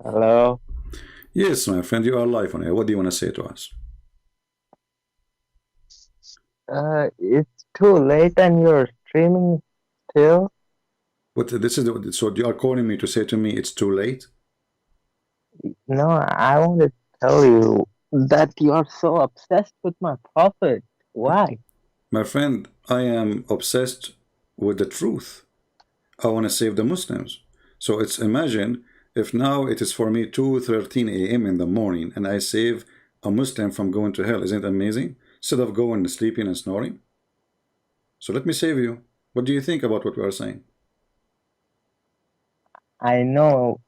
Hello. Yes, my friend, you are live on air. What do you want to say to us? It's too late and you're streaming still? What this is? So you are calling me to say to me it's too late, No, I want to tell you that you are so obsessed with my prophet. Why? my friend. I am obsessed with the truth. I want to save the Muslims. So it's imagine if now it is for me 2:13 a.m. in the morning and I save a Muslim from going to hell. Isn't it amazing? Instead of going sleeping and snoring. So let me save you. What do you think about what we are saying? I know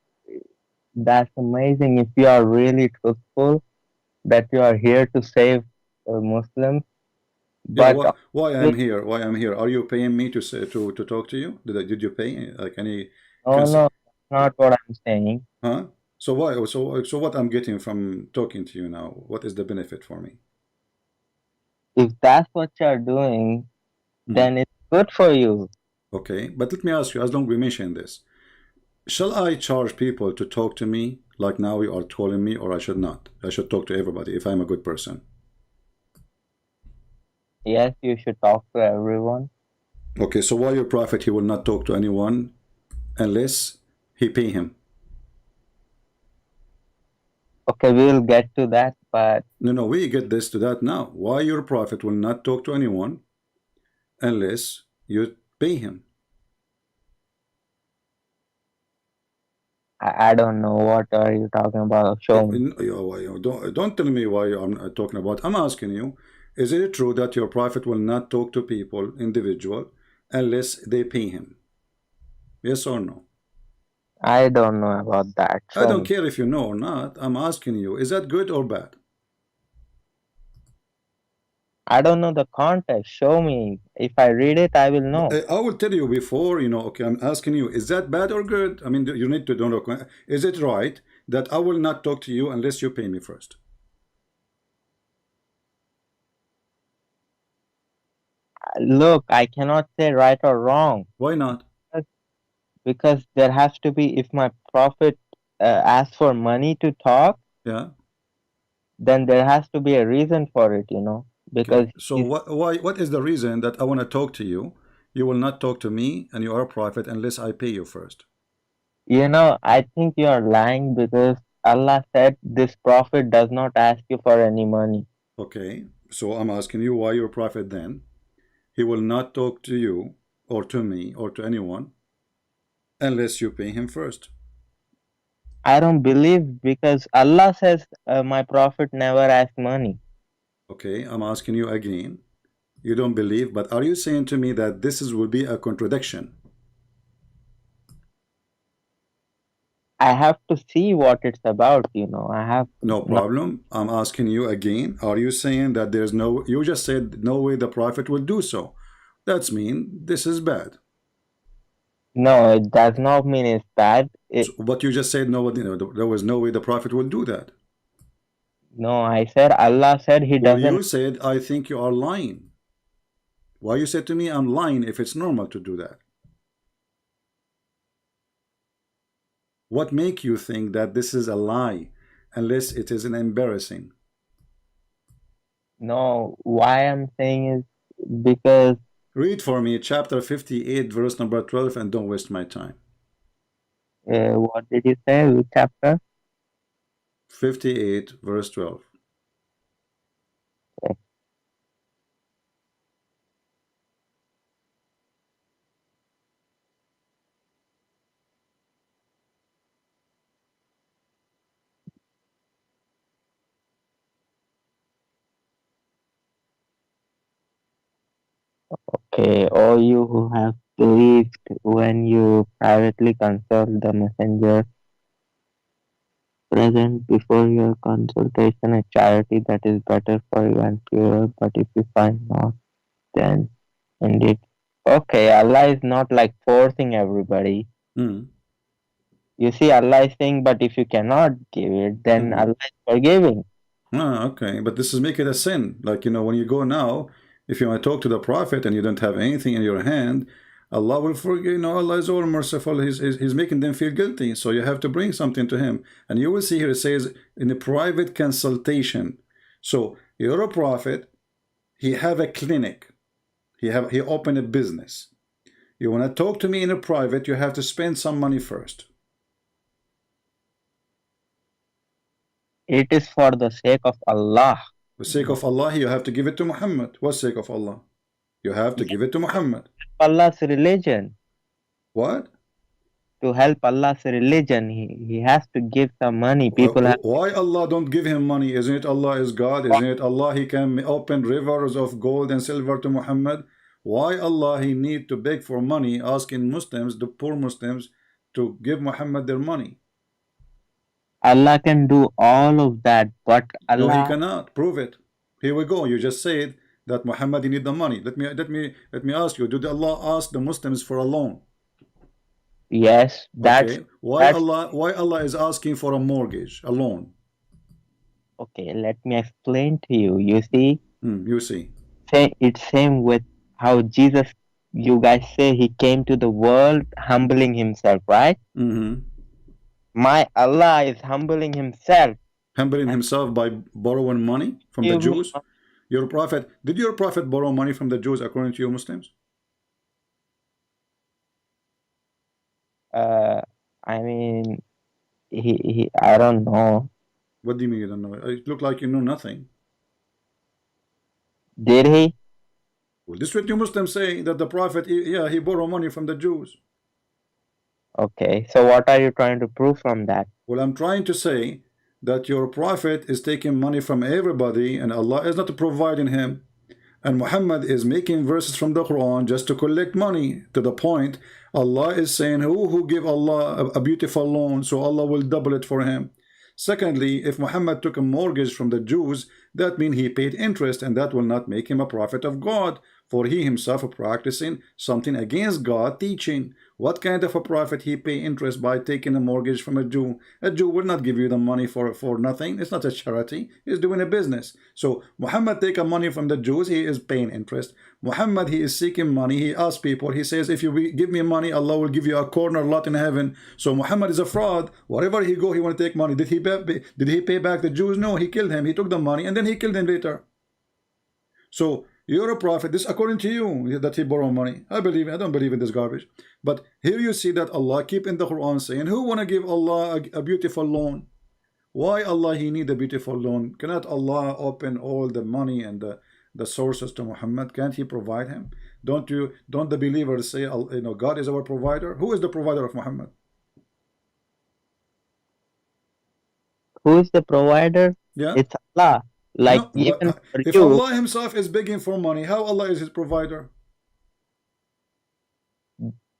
that's amazing if you are really truthful that you are here to save Muslims, Yeah, but why I'm honestly, here? Why I'm here? Are you paying me to say to talk to you? Did you pay like any no, cons no, that's not what I'm saying. huh? So why so what I'm getting from talking to you now? What is the benefit for me? If that's what you're doing, Hmm. then it's good for you. Okay, but let me ask you, as long we mention this, shall I charge people to talk to me like now you are calling me, or I should not? I should talk to everybody if I'm a good person. Yes, you should talk to everyone. Okay, so why your prophet he will not talk to anyone unless he pay him? Okay, we'll get to that, but No, no, we get this to that now. Why your prophet will not talk to anyone unless you pay him? I don't know what are you talking about. Show me. Don't tell me why I'm talking about. I'm asking you, is it true that your prophet will not talk to people, individual, unless they pay him? Yes or no? I don't know about that. I Show don't me. care if you know or not. I'm asking you, is that good or bad? I don't know the context. Show me. If I read it, I will know. I will tell you before, okay, I'm asking you, is that bad or good? I mean, you need to know, is it right that I will not talk to you unless you pay me first? Look, I cannot say right or wrong Why not? because there has to be, if my prophet asks for money to talk, Yeah. then there has to be a reason for it, Okay. because So what is the reason that I want to talk to you? You will not talk to me and you are a prophet unless I pay you first. I think you are lying because Allah said this prophet does not ask you for any money. Okay. So I'm asking you why you're a prophet then. He will not talk to you or to me or to anyone unless you pay him first. I don't believe because Allah says my prophet never asked money. Okay. I'm asking you again. You don't believe, but are you saying to me that this is will be a contradiction? I have to see what it's about. I have No not, problem. I'm asking you again. Are you saying that there's no, you just said no way the prophet will do so. That's mean this is bad. no, it does not mean it's bad. So what you just said, no, there was no way the prophet will do that. No, I said Allah said he Well, doesn't. you said, I think you are lying. Why you said to me, I'm lying if it's normal to do that? What make you think that this is a lie unless it is an embarrassing? No, why I'm saying is because Read for me chapter 58, verse number 12, and don't waste my time. what did you say? Which chapter? 58, verse 12. Okay, all you who have believed when you privately consult the messenger present before your consultation a charity that is better for you and purer, but if you find not, then indeed. Okay, Allah is not like forcing everybody. Mm. You see, Allah is saying, but if you cannot give it, then Mm-hmm. Allah is forgiving. Ah, okay, but this is make it a sin. Like, when you go now, if you want to talk to the prophet and you don't have anything in your hand, Allah will forgive. Allah is all merciful. He's making them feel guilty. So you have to bring something to him. And you will see here it says in a private consultation. So you're a prophet. He have a clinic. He opened a business. You want to talk to me in a private, you have to spend some money first. It is for the sake of Allah. For the sake of Allah, you have to give it to Muhammad. What sake of Allah? You have to give it to Muhammad. Allah's religion. What? To help Allah's religion, he has to give some money. People have. Why Allah don't give him money? Isn't it Allah is God? Isn't it Allah He can open rivers of gold and silver to Muhammad? Why Allah He need to beg for money, asking Muslims, the poor Muslims, to give Muhammad their money? Allah can do all of that, but Allah. No, He cannot. Prove it. Here we go. You just said that Muhammad he need the money. Let me ask you. Did Allah ask the Muslims for a loan? Yes, that's okay. Why Allah is asking for a mortgage, a loan? Okay, let me explain to you. You see? You see. It's same with how Jesus, you guys say he came to the world humbling himself, right? My Allah is humbling himself. Humbling himself by borrowing money from the Jews? Your prophet, did your prophet borrow money from the Jews according to you Muslims? I mean, I don't know. What do you mean you don't know? It looked like you know nothing. Did he? Well, this is what you Muslims say, that the prophet, yeah, he borrowed money from the Jews. Okay, so what are you trying to prove from that? Well, I'm trying to say that your prophet is taking money from everybody and Allah is not providing him. And Muhammad is making verses from the Quran just to collect money, to the point Allah is saying who give Allah a beautiful loan, so Allah will double it for him. Secondly, if Muhammad took a mortgage from the Jews, that means he paid interest, and that will not make him a prophet of God, for he himself practicing something against God teaching. What kind of a prophet he pay interest by taking a mortgage from a Jew? A Jew will not give you the money for nothing. It's not a charity. He's doing a business. So Muhammad take a money from the Jews. He is paying interest. Muhammad, he is seeking money. He asks people. He says, if you give me money, Allah will give you a corner lot in heaven. So Muhammad is a fraud. Wherever he go, he want to take money. Did he pay back the Jews? No, he killed him. He took the money and then he killed him later. So you're a prophet. This according to you that he borrowed money. I don't believe in this garbage. But here you see that Allah keep in the Quran saying, who want to give Allah a beautiful loan? Why Allah he need a beautiful loan? Cannot Allah open all the money and the sources to Muhammad? Can't he provide him? Don't the believers say, God is our provider? Who is the provider of Muhammad? Who is the provider? Yeah, it's Allah. Like no, even for if you, Allah himself is begging for money, how Allah is his provider?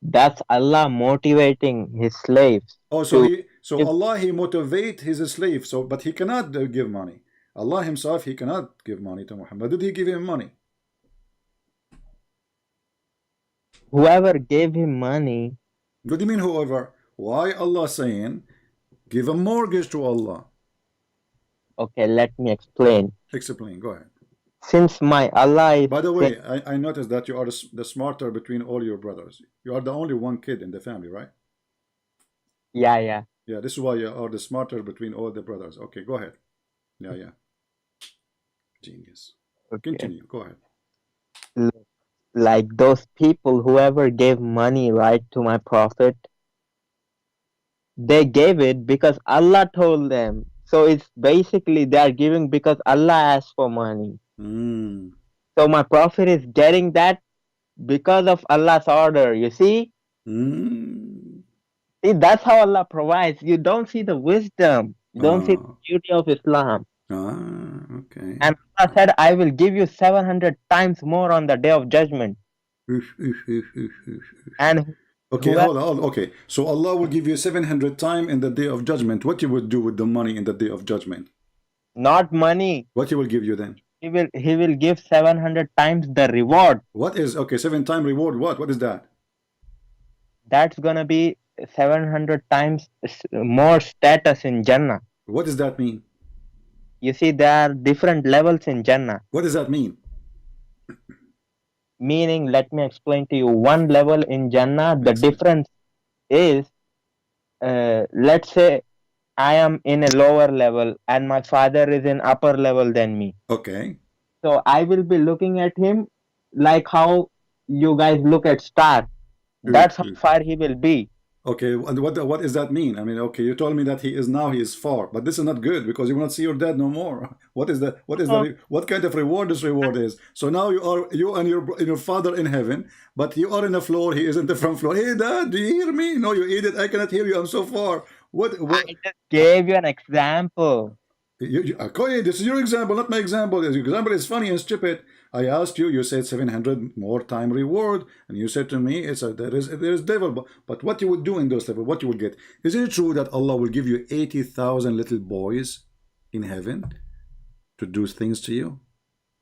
that's Allah motivating his slaves. Oh, so Allah he motivate his slave. So, but he cannot give money. Allah himself he cannot give money to Muhammad. Did he give him money? Whoever gave him money. What do you mean whoever? Why Allah saying give a mortgage to Allah? Okay, let me explain. Explain. Go ahead. Since my Allah is. By the way, I noticed that you are the smarter between all your brothers. You are the only one kid in the family, right? Yeah. Yeah, this is why you are the smarter between all the brothers. Okay, go ahead. Yeah. Genius. Okay. Continue. Go ahead. Like those people, whoever gave money, right, to my prophet, they gave it because Allah told them. So it's basically they are giving because Allah asked for money. So my prophet is getting that because of Allah's order, you see? See, that's how Allah provides. You don't see the wisdom. You don't see the beauty of Islam. Okay. And Allah said, I will give you 700 times more on the day of judgment. And okay, hold on. Okay, so Allah will give you 700 times in the day of judgment. What you would do with the money in the day of judgment? Not money. What he will give you then? He will give 700 times the reward. What is, okay, 7 times reward, what is that? That's gonna be 700 times more status in Jannah. What does that mean? You see, there are different levels in Jannah. What does that mean? Meaning, let me explain to you. One level in Jannah, the Explain. difference is, let's say I am in a lower level and my father is in upper level than me. Okay. So I will be looking at him like how you guys look at star. Good, That's how good. far he will be. Okay, and what does that mean? I mean, okay, you told me that he is far, but this is not good because you will not see your dad no more. What is that? Oh, What kind of reward this reward is? So now you and your father in heaven, but you are in the floor. He is in the front floor. Hey, dad, do you hear me? No, you idiot. I cannot hear you. I'm so far. I What? just gave you an example. Okay, this is your example, not my example. Your example is funny and stupid. I asked you, you said 700 more time reward, and you said to me, there is devil. But what you would do in those levels, what you will get? Is it true that Allah will give you 80,000 little boys in heaven to do things to you?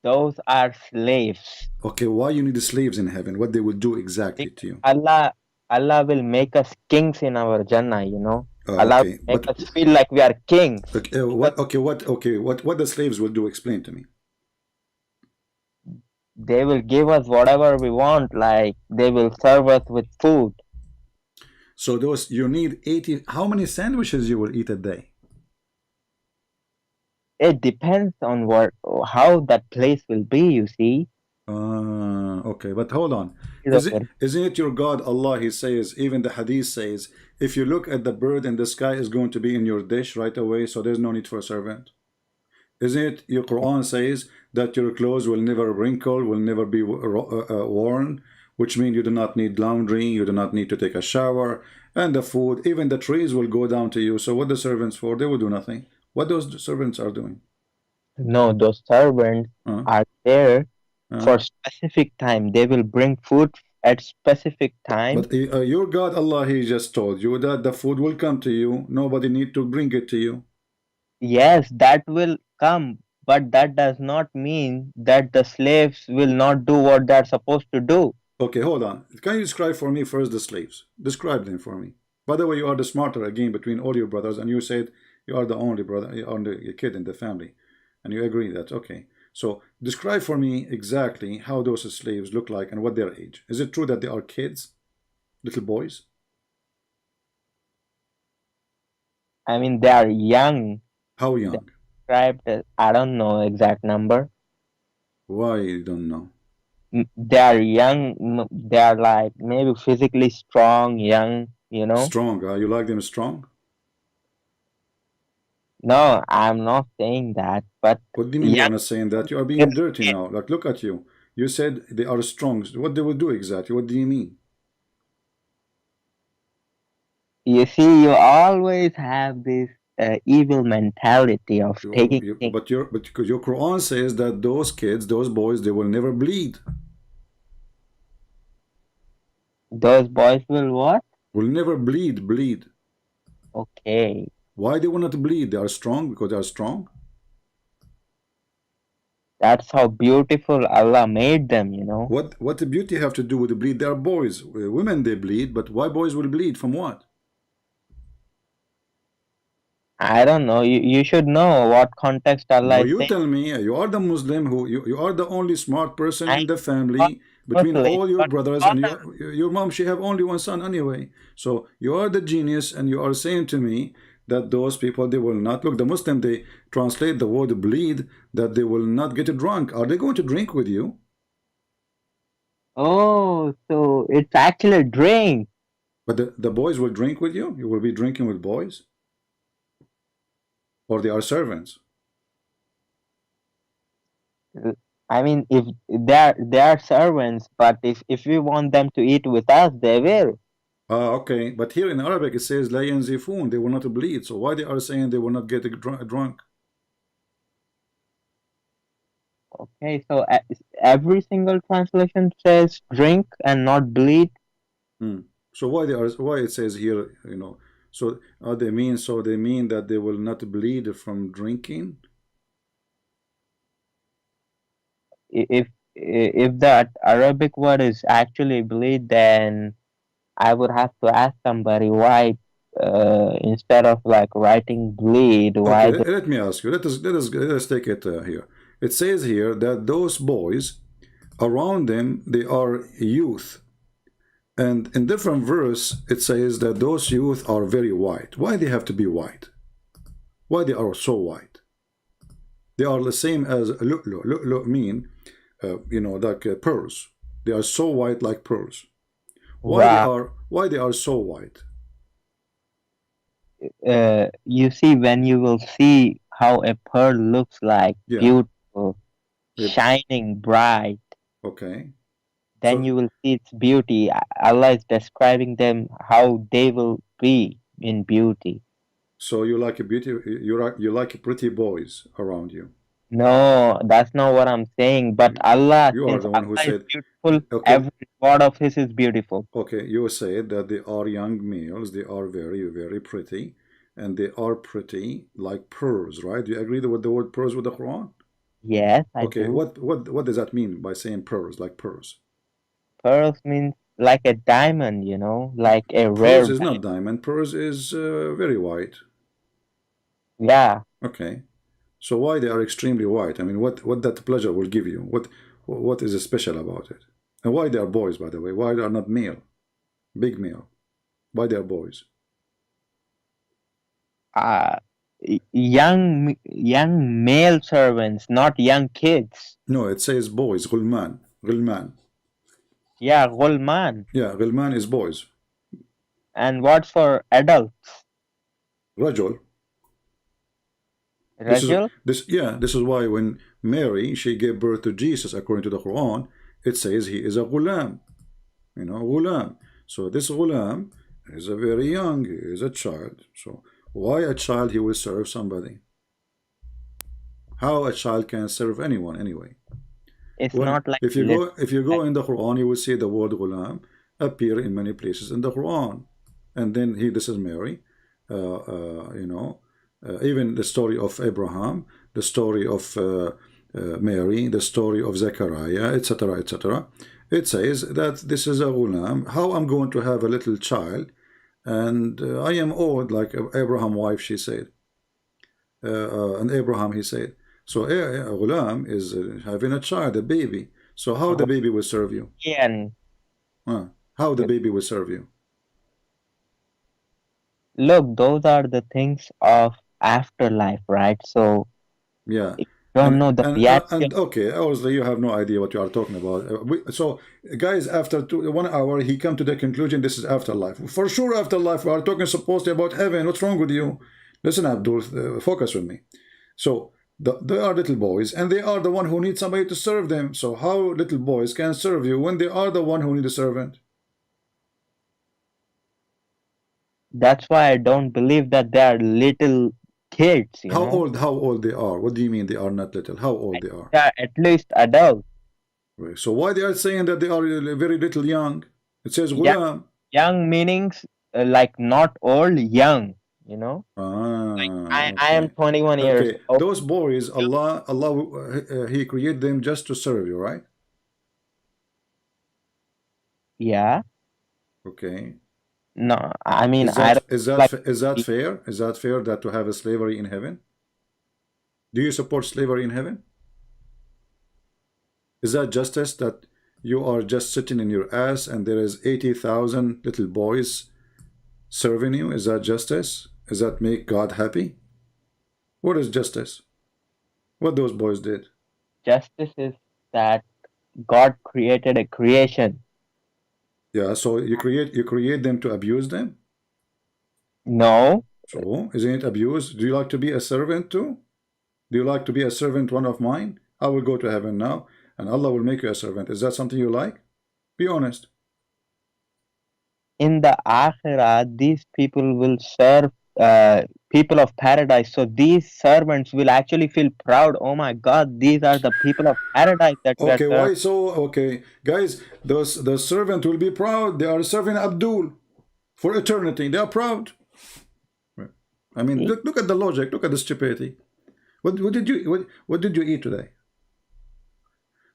Those are slaves. Okay, why you need the slaves in heaven? What they will do exactly Because to you? Allah will make us kings in our Jannah. Allah Okay, will make but us feel like we are kings. okay, Because what the slaves will do? Explain to me. they will give us whatever we want, like they will serve us with food. So those you need 80. How many sandwiches you will eat a day? It depends on how that place will be, you see. Okay, but hold on. Is over. Isn't it your God Allah? He says, even the Hadith says, if you look at the bird in the sky, is going to be in your dish right away, so there's no need for a servant. Isn't it your Quran says that your clothes will never wrinkle, will never be worn, which means you do not need laundry, you do not need to take a shower, and the food, even the trees will go down to you. So what the servants for? They will do nothing. What those servants are doing? No, those servants Huh? are there Huh? for specific time. They will bring food at specific time. But your God Allah, He just told you that the food will come to you. Nobody need to bring it to you. Yes, that will come, but that does not mean that the slaves will not do what they are supposed to do. Okay, hold on. Can you describe for me first the slaves? Describe them for me. By the way, you are the smarter again between all your brothers, and you said you are the only brother, you are the kid in the family, and you agree that okay. So describe for me exactly how those slaves look like and what their age. Is it true that they are kids, little boys? I mean, they are young. How They young? described I don't know exact number. Why you don't know? They are young. They are like maybe physically strong, young. Strong, huh? You like them strong? No, I'm not saying that, but What do you mean you young. are not saying that? You are being If dirty now. Like, look at you. You said they are strong. What they will do exactly? What do you mean? you see, you always have this evil mentality of taking things. But because your Quran says that those kids, those boys, they will never bleed. Those boys will what? Will never bleed. Okay, Why they will not bleed? They are strong because they are strong. that's how beautiful Allah made them. What the beauty have to do with the bleed? They are boys. Women they bleed, but why boys will bleed? From what? I don't know. You should know what context Allah No, is you saying. tell me. You are the Muslim who you are the only smart person I in the am family between Muslim, all your but brothers, and your mom. She have only one son anyway. So you are the genius, and you are saying to me that those people they will not look. The Muslim they translate the word bleed that they will not get drunk. Are they going to drink with you? oh, so it's actually a drink. But the boys will drink with you. You will be drinking with boys, or they are servants. I mean, if they are servants, but if we want them to eat with us, they will. Ah, okay. But here in Arabic it says la yanzifun. They will not bleed. So why they are saying they will not get drunk? Okay, so every single translation says drink and not bleed. Hmm. So why it says here, so they mean that they will not bleed from drinking? If that Arabic word is actually bleed, then I would have to ask somebody why, instead of like writing bleed, Okay, why the let me ask you. Let us take it here. It says here that those boys Around them, they are youth. And in different verse, it says that those youth are very white. Why they have to be white? Why they are so white? They are the same as lu'lu'. Lu'lu' mean, like pearls. They are so white like pearls. Wow. Why they are so white? You see, when you will see how a pearl looks like, Yeah. beautiful, It, shining, bright, okay. then So you will see its beauty. Allah is describing them how they will be in beauty. you like a beauty. You like pretty boys around you. No, that's not what I'm saying. But You, Allah, you are since the one who Allah is said, beautiful, okay, every word of His is beautiful. okay. You said that they are young males. They are very, very pretty, and they are pretty like pearls, right? Do you agree with the word pearls with the Quran? Yes, I Okay. do. What does that mean by saying pearls like pearls? Pearls means like a diamond, like a Pearls rare is diamond. not diamond. Pearls is very white. Yeah, Okay. So why they are extremely white? I mean, what that pleasure will give you? What is special about it? And why they are boys, by the way? Why they are not male, big male? Why they are boys? uh, young male servants, not young kids. No, it says boys. Gulman, gulman. Yeah, Gulman. Yeah, gulman is boys. And what's for adults? Rajul. This is Rajul? this is why when Mary she gave birth to Jesus according to the Quran, it says he is a ghulam. Ghulam. So this ghulam is a very young, he is a child. So why a child he will serve somebody? How a child can serve anyone anyway? It's When not like if you lit. go if you go in the Quran, you will see the word ghulam appear in many places in the Quran. And then this is Mary, even the story of Abraham, the story of Mary, the story of Zechariah, etc., etc. It says that this is a ghulam. How I'm going to have a little child, and I am old, like Abraham wife, she said, and Abraham he said. So a ghulam is having a child, a baby. So how the baby will serve you? And How the baby will serve you? look, those are the things of afterlife, right? So Yeah, if you don't know the reality of, and okay, obviously you have no idea what you are talking about. So, guys, after 1 hour, he come to the conclusion this is afterlife. For sure, afterlife. We are talking supposedly about heaven. What's wrong with you? Listen, Abdul, focus with me. So, they are little boys, and they are the one who need somebody to serve them. So, how little boys can serve you when they are the one who need a servant? that's why I don't believe that they are little kids, How old? How old they are? What do you mean they are not little? How old they are? They are at least adults. Right. So why they are saying that they are very little young? It says Young, ghulam. young meanings like not old, young, Like I am Okay. 21 years Okay. old. Those boys, Allah, He created them just to serve you, right? Yeah. Okay. No, I mean, Is I that don't is that like, is that fair? Is that fair that to have a slavery in heaven? Do you support slavery in heaven? Is that justice that you are just sitting in your ass and there is 80,000 little boys serving you? Is that justice? Does that make God happy? What is justice? What those boys did? justice is that God created a creation. Yeah, so you create them to abuse them. No, So isn't it abuse? Do you like to be a servant too? Do you like to be a servant, one of mine? I will go to heaven now, and Allah will make you a servant. Is that something you like? Be honest. in the Akhirah, these people will serve people of paradise. So these servants will actually feel proud. Oh my God, these are the people of paradise that we are Okay, serving. why so? Okay, guys, those the servant will be proud. They are serving Abdul for eternity. They are proud. Right. I mean, look at the logic. Look at the stupidity. What did you eat today?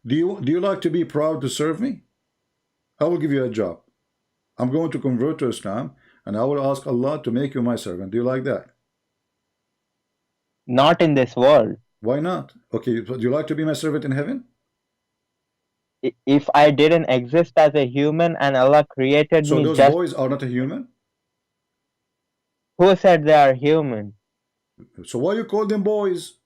Do you like to be proud to serve me? I will give you a job. I'm going to convert to Islam, and I will ask Allah to make you my servant. Do you like that? Not in this world. Why not? Okay, do you like to be my servant in heaven? If I didn't exist as a human and Allah created So me those just, boys are not a human. who said they are human? So why you call them boys?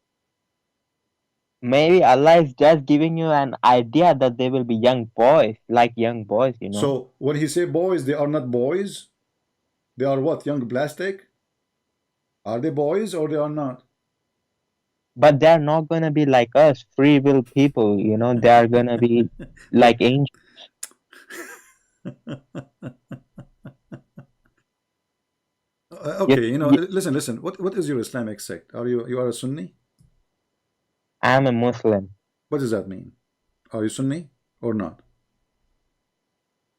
Maybe Allah is just giving you an idea that they will be young boys, like young boys. So when he say boys, they are not boys. They are what? Young plastic? Are they boys or they are not? But they're not gonna be like us, free will people. They are gonna be like But angels. Yes, okay, listen, listen. What is your Islamic sect? You are a Sunni? I'm a Muslim. What does that mean? Are you Sunni or not?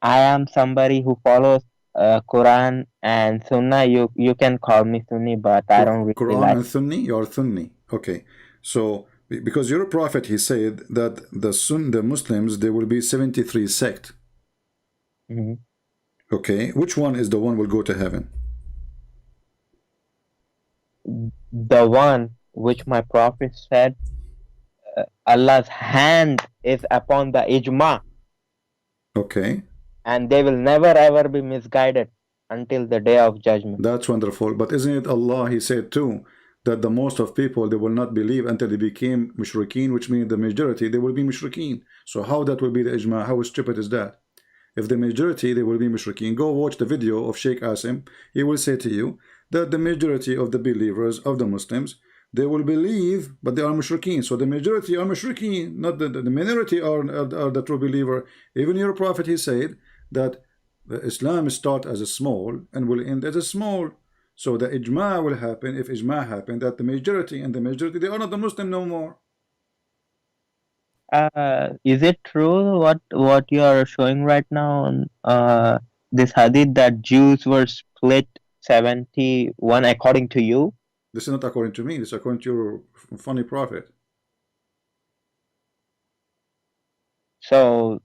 I am somebody who follows Quran and Sunnah. You can call me Sunni, but I don't really Quran like. and Sunni? You are Sunni. Okay. So because your prophet he said that the Muslims there will be 73 sect. Mhm. Okay. Which one is the one will go to heaven? The one which my prophet said, Allah's hand is upon the ijma, Okay. and they will never ever be misguided until the day of judgment. That's wonderful. But isn't it Allah, He said too, that the most of people, they will not believe until they became mushrikeen, which means the majority, they will be mushrikeen. So how that will be the ijma? How stupid is that? If the majority, they will be mushrikeen. Go watch the video of Sheikh Asim. He will say to you that the majority of the believers, of the Muslims, they will believe, but they are mushrikeen. So the majority are mushrikeen, not the minority are the true believer. Even your prophet, he said that Islam start as a small and will end as a small. So the ijma will happen if ijma happen that the majority and the majority they are not the Muslim no more. Is it true what you are showing right now on this hadith that Jews were split 71 according to you? This is not according to me. This is according to your funny prophet. So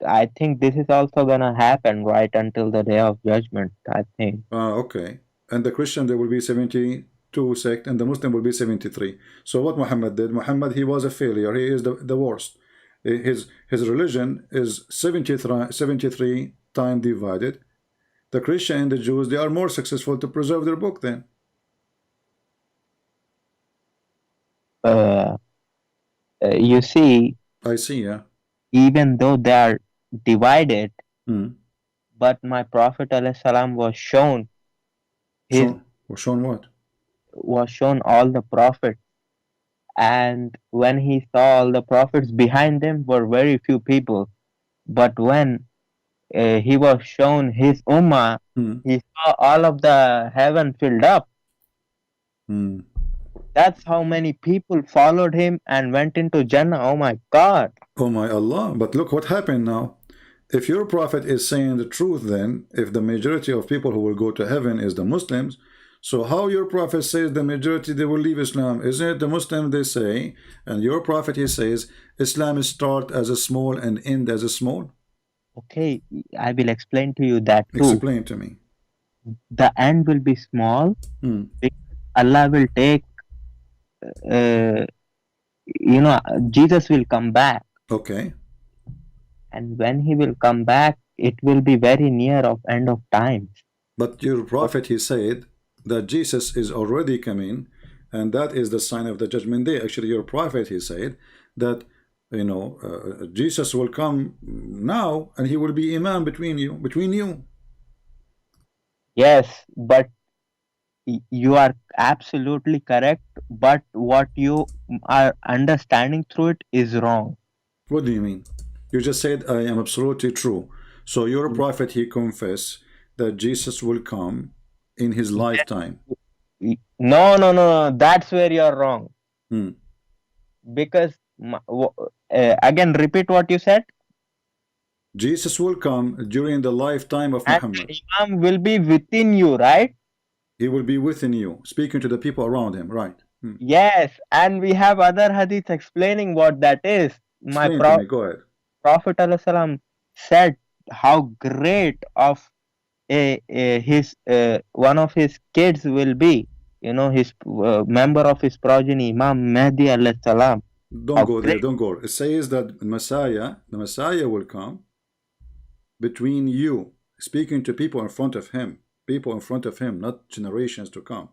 I think this is also gonna happen right until the day of judgment, I think. Okay. And the Christian there will be 72 sect and the Muslim will be 73. So what Muhammad did, Muhammad he was a failure. He is the worst. His religion is 73 time divided. The Christian and the Jews they are more successful to preserve their book then. Uh, you see, I see, yeah. even though they are divided, Hmm. but my Prophet ﷺ his Shown what? was shown all the prophets, and when he saw all the prophets, behind them were very few people. But when he was shown his ummah, Hmm. he saw all of the heaven filled up. Hmm. That's how many people followed him and went into Jannah. Oh my God. Oh my Allah. But look what happened now. If your prophet is saying the truth, then if the majority of people who will go to heaven is the Muslims, so how your prophet says the majority they will leave Islam? Isn't it the Muslim they say? And your prophet he says Islam start as a small and end as a small? Okay, I will explain to you that too. Explain to me. The end will be small Hmm. because Allah will take, uh, Jesus will come back. Okay. And when he will come back, it will be very near of end of times. But your prophet he said that Jesus is already coming, and that is the sign of the judgment day. Actually, your prophet he said that Jesus will come now, and he will be imam between you. Yes, but you are absolutely correct. But what you are understanding through it is wrong. What do you mean? You just said I am absolutely true. So your prophet he confessed that Jesus will come in his lifetime. No, no, no, no. That's where you're wrong. Hmm. Because again, repeat what you said. Jesus will come during the lifetime of And Muhammad. the Imam will be within you, right? He will be within you, speaking to the people around him, right? Hmm. Yes, and we have other hadiths explaining what that is. My Explain to me, go ahead. Prophet ﷺ said how great of his one of his kids will be. His member of his progeny, Imam Mahdi alayhi salam. Don't of go there. grace. Don't go. It says that the Messiah will come between you, speaking to people in front of him, not generations to come.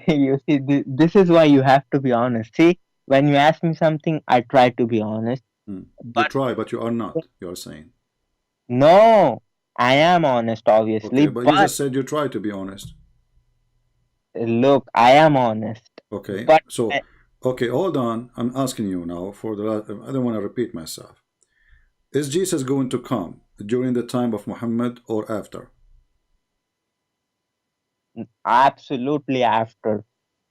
You see, this is why you have to be honest. See, when you ask me something, I try to be honest. Hmm. You But try, but you are not. You are saying. no, I am honest, obviously. Okay, but you But just said you try to be honest. look, I am honest. Okay, But so I, okay, hold on. I'm asking you now for the last, I don't want to repeat myself. Is Jesus going to come during the time of Muhammad or after? absolutely after.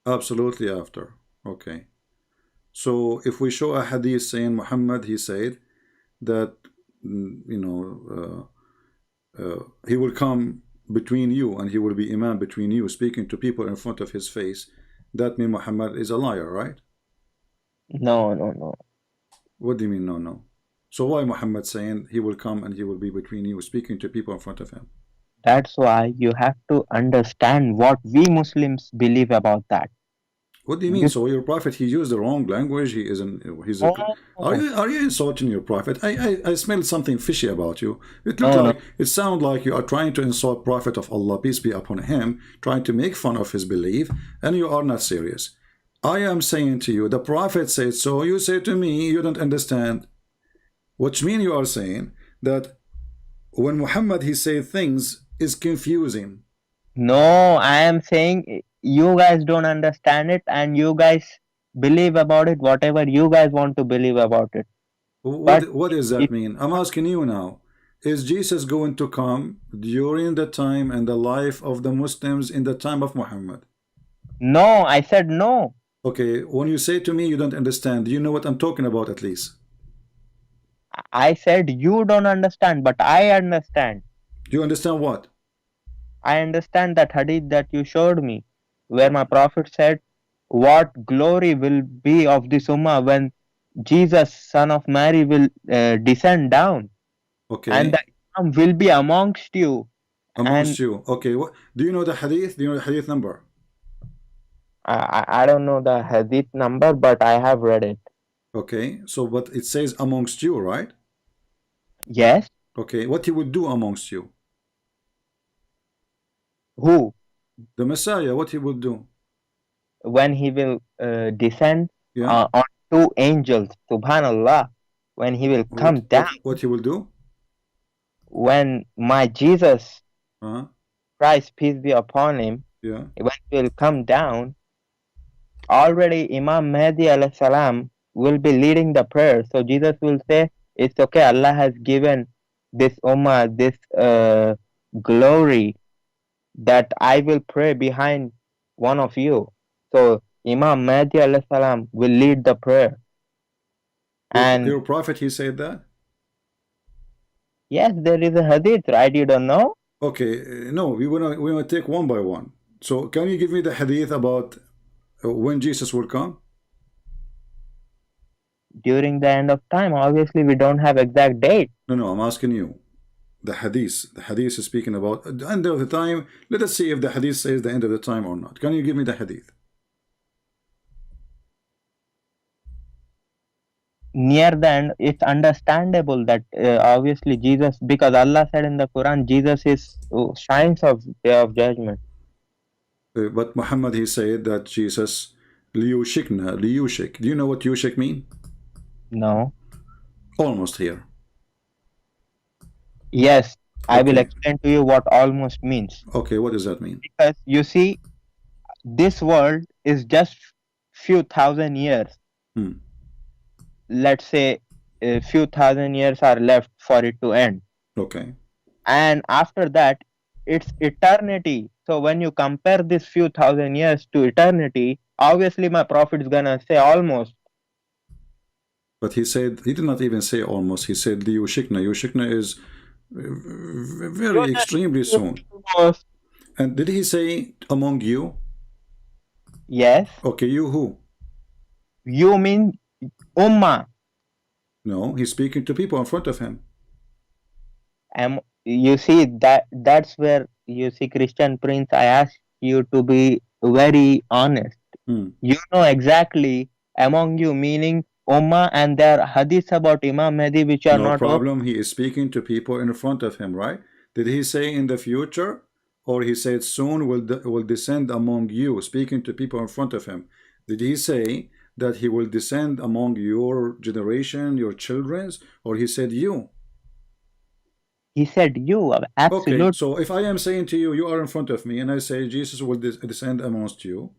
Absolutely after. Okay. So if we show a hadith saying Muhammad, he said that he will come between you and he will be imam between you, speaking to people in front of his face. That means Muhammad is a liar, right? No, no, no. What do you mean, no, no? So why Muhammad saying he will come and he will be between you, speaking to people in front of him? That's why you have to understand what we Muslims believe about that. What do you mean? You So your prophet he used the wrong language. He isn't. He's a. no, Are you insulting your prophet? I smelled something fishy about you. It looked no, no, like it sounded like you are trying to insult Prophet of Allah, peace be upon him, trying to make fun of his belief, and you are not serious. I am saying to you, the prophet said so. You say to me, you don't understand. Which means you are saying that when Muhammad he said things is confusing. no. I am saying you guys don't understand it, and you guys believe about it whatever you guys want to believe about it. But What does if that mean? I'm asking you now. Is Jesus going to come during the time and the life of the Muslims in the time of Muhammad? no, I said no. Okay, when you say to me you don't understand, do you know what I'm talking about at least? I said you don't understand, but I understand. Do you understand what? I understand that hadith that you showed me, where my prophet said, "What glory will be of this ummah when Jesus, son of Mary, will descend down, and the Okay, Imam will be amongst you." And amongst you. Okay, what do you know the hadith? Do you know the hadith number? I don't know the hadith number, but I have read it. Okay, so but it says amongst you, right? Yes, Okay, what he would do amongst you? who The Messiah, what he would do? when he will descend Yeah, on two angels, Subhanallah, when he will come down, what he will do? when my Jesus Uh-huh. Christ, peace be upon him, Yeah. when he will come down, already Imam Mahdi alayhi salam will be leading the prayer. So Jesus will say, it's okay, Allah has given this ummah this glory that I will pray behind one of you. So Imam Mahdi alayhi salam will lead the prayer. And Your prophet he said that? yes, there is a hadith, right? You don't know? Okay, no, we wanna take one by one. So can you give me the hadith about when Jesus will come? During the end of time, obviously we don't have exact date. No, no, I'm asking you. The hadith. The hadith is speaking about the end of the time. Let us see if the hadith says the end of the time or not. Can you give me the hadith? Near the end, it's understandable that obviously Jesus, because Allah said in the Quran, Jesus is shines of day of judgment. But Muhammad he said that Jesus liyushikna liyushik. Do you know what yushik mean? No. Almost here. Yes, I will Okay. explain to you what almost means. Okay, what does that mean? Because you see, this world is just few thousand years. Hmm. Let's say a few thousand years are left for it to end. Okay. And after that, it's eternity. So when you compare this few thousand years to eternity, obviously my prophet is gonna say almost. But he said he did not even say almost. He said liyushikna. Yushikna is You very extremely just soon. almost. And did he say among you? Yes, Okay, you who? you mean ummah. No, he's speaking to people in front of him. You see that's where you see Christian Prince. I ask you to be very honest. Hmm. You know exactly among you, meaning Ummah, and there are hadiths about Imam Mahdi which are No not open. problem. He is speaking to people in front of him, right? Did he say in the future, or he said soon will descend among you, speaking to people in front of him? Did he say that he will descend among your generation, your children's, or he said you? He said, you, Okay, absolute. so if I am saying to you, you are in front of me, and I say Jesus will descend amongst you,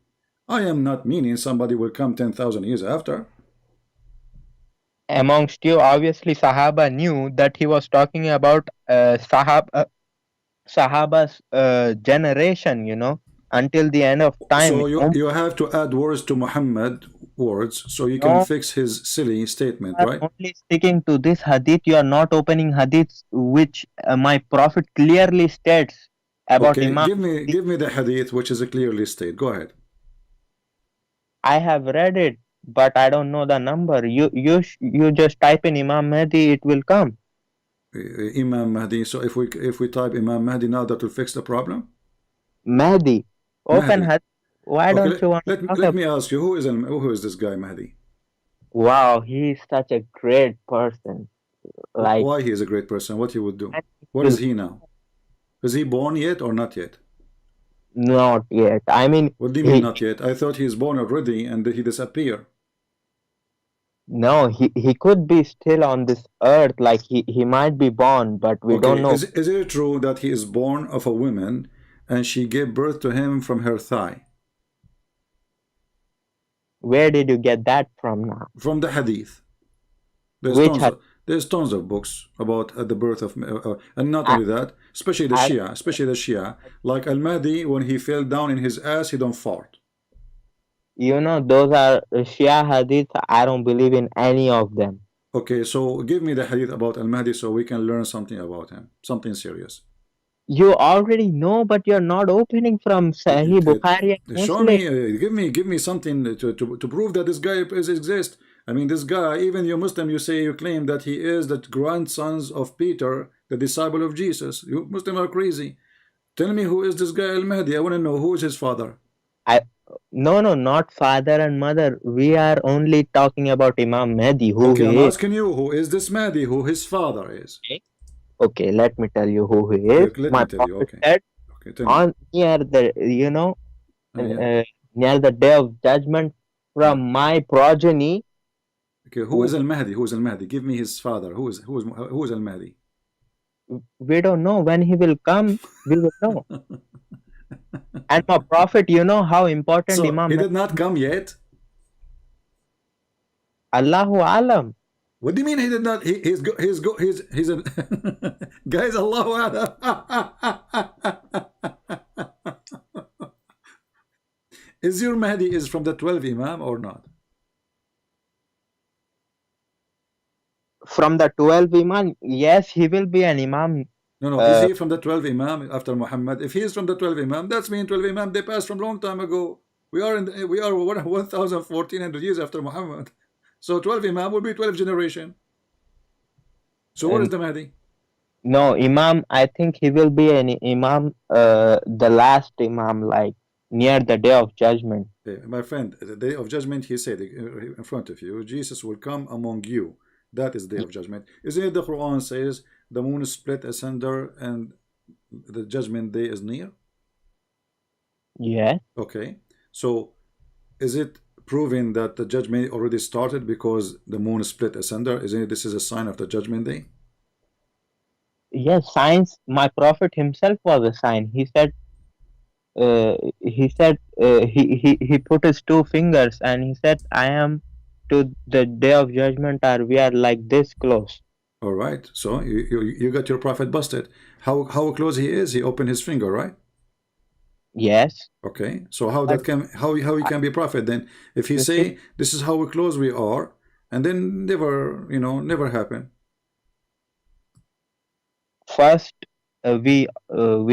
I am not meaning somebody will come 10,000 years after. Amongst you, obviously, Sahaba knew that he was talking about Sahaba's generation, until the end of time. So you have to add words to Muhammad words so you can No, fix his silly you statement, are right? only sticking to this hadith. You are not opening hadiths which my prophet clearly states about Okay, Imam. give me the hadith which is a clearly state. Go ahead. I have read it, but I don't know the number. You just type in Imam Mahdi, it will come. Imam Mahdi. So if we type Imam Mahdi now, that will fix the problem. Mahdi, open Mahdi. hadith. Why Okay, don't you want to talk let about? me ask you, who is this guy Mahdi? Wow, he is such a great person. Like, Why he is a great person? What he would do? and it What is will he now? Is he born yet or not yet? not yet. I mean, What do you mean he not yet? I thought he's born already and he disappeared. no, he could be still on this earth. Like he might be born, but we Okay, don't know. is it true that he is born of a woman and she gave birth to him from her thigh? Where did you get that from now? From the hadith. There's Which tons had of there's tons of books about the birth of and not I, only that, I especially the Shia, like Al Mahdi when he fell down in his ass, he don't fart. those are Shia hadiths. I don't believe in any of them. Okay, so give me the hadith about Al Mahdi so we can learn something about him, something serious. You already know, but you're not opening from Sahih Bukhari and Show Muslim. me, give me something to prove that this guy exists. I mean, this guy, even you Muslim, you claim that he is the grandsons of Peter, the disciple of Jesus. You Muslim are crazy. Tell me who is this guy Al Mahdi? I want to know who is his father. I No, no, not father and mother. We are only talking about Imam Mahdi, who Okay, I'm he is. asking you who is this Mahdi, who his father is. Okay, okay, let me tell you who he is. Okay, let My me tell you. prophet Okay, said okay, tell me. on near the you know Yeah. uh, near the day of judgment, Yeah. from my progeny. Okay, who is w- Al Mahdi? Who is Al Mahdi? Give me his father. Who is Al Mahdi? we don't know when he will come. We will know. And my prophet, you know how important So Imam he Mahdi did not is. come yet. Allahu Alam. What do you mean he did not? He's a guys. Allahu Akbar. Is your Mahdi is from the 12 Imam or not? From the 12 Imam, yes, he will be an Imam. No, no. Is Uh, he from the 12 Imam after Muhammad? If he is from the 12 Imam, that's mean 12 Imam they passed from long time ago. We are 1,1400 years after Muhammad. So 12 Imam will be 12 generation. So what is and the Mahdi? no, Imam, I think he will be an Imam, the last Imam, like near the day of judgment. My friend, the day of judgment, he said in front of you, Jesus will come among you. That is the day of judgment. Isn't it the Quran says the moon is split asunder and the judgment day is near? Yes, Okay. So is it proving that the judgment already started because the moon is split asunder? Isn't it this is a sign of the judgment day? yes, science. My prophet himself was a sign. He put his two fingers and he said, I am to the day of judgment, or we are like this close. All right. So you got your prophet busted. How close he is? He opened his finger, right? Yes, Okay, so how but that can how he can be prophet then? If he the thing, say this is how close we are, and then never happen. first we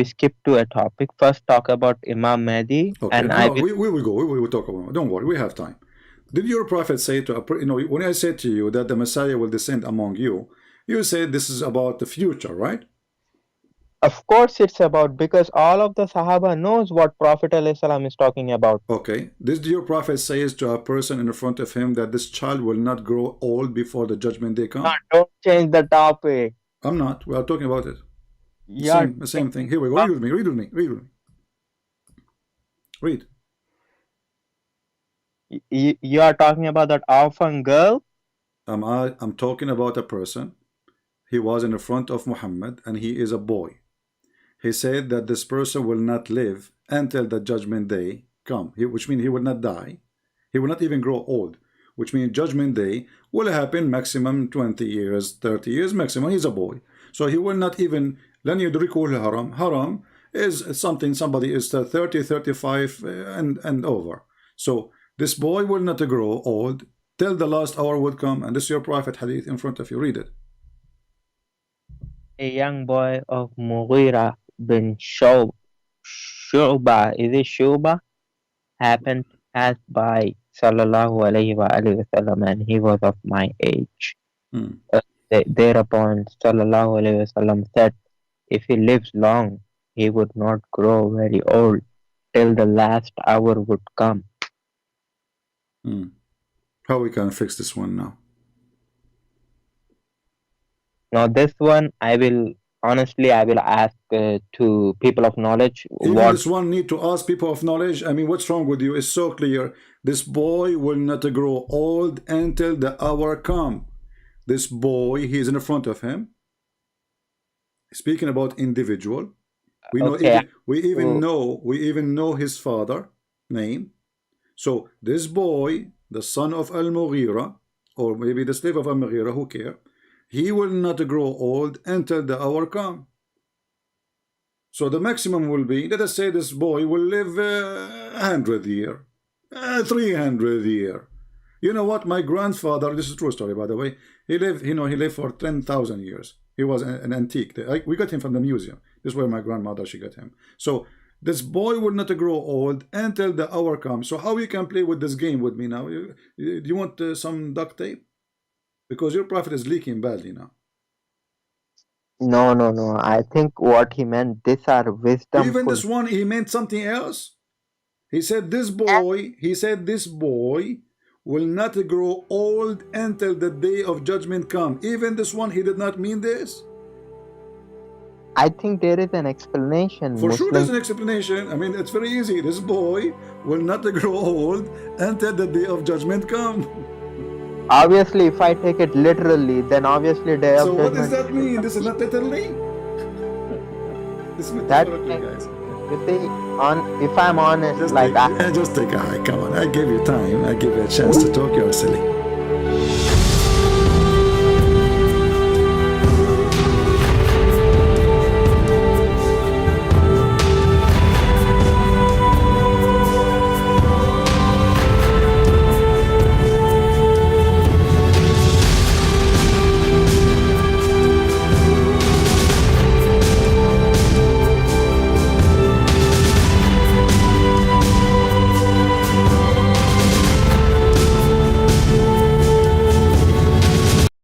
skip to a topic. First, talk about Imam Mahdi, Okay, and no, I no, will. we will go. We will talk about it. Don't worry, we have time. Did your prophet say to when I said to you that the Messiah will descend among you, you said this is about the future, right? Of course, it's about because all of the Sahaba knows what Prophet ﷺ is talking about. Okay, this your prophet says to a person in front of him that this child will not grow old before the judgment day No, come. don't change the topic. I'm not. We are talking about it. You're The same thing. Here we go. Read with me. Read with me. Read with me. Read. you are talking about that orphan girl. I'm talking about a person. He was in the front of Muhammad and he is a boy. He said that this person will not live until the judgment day come, which means he will not die. He will not even grow old, which means judgment day will happen maximum 20 years, 30 years maximum. He's a boy. So he will not even, لن يدركه الهرم. Haram is something somebody is 30, 35 and over. So this boy will not grow old till the last hour would come. And this is your prophet hadith in front of you. Read it. A young boy of Mughira bin Shu'ba, is it Shu'ba? Happened to pass by Sallallahu Alaihi Wasallam, and he was of my age. Hmm. Thereupon Sallallahu Alaihi Wasallam said, if he lives long, he would not grow very old till the last hour would come. Hmm. How we can fix this one now? Now this one, I will ask to people of knowledge Even what. this one need to ask people of knowledge. I mean, what's wrong with you? It's so clear. This boy will not grow old until the hour come. This boy, he is in front of him. Speaking about individual, we know Okay, we even know his father name. So this boy, the son of Al-Mughira, or maybe the slave of Al-Mughira, who care, he will not grow old until the hour come. So the maximum will be, let us say this boy will live 100 year, 300 year. You know what? My grandfather, this is a true story, by the way, he lived, he lived for 10,000 years. He was an antique. We got him from the museum. This is where my grandmother, she got him. So this boy will not grow old until the hour comes. So how you can play with this game with me now? Do you want some duct tape? Because your prophet is leaking badly now. no. I think what he meant, these are Even wisdomful. this one, he meant something else. He said this boy will not grow old until the day of judgment come. Even this one, he did not mean this. I think there is an explanation. For sure there's Muslims, an explanation. I mean, it's very easy. This boy will not grow old until the day of judgment come. obviously, if I take it literally, then obviously day So of what does judgment. that mean? This is not literally. This is That metaphorically, guys. you see, if I'm honest, Just like take a high. Come on, I gave you time. I give you a chance to talk. You're silly.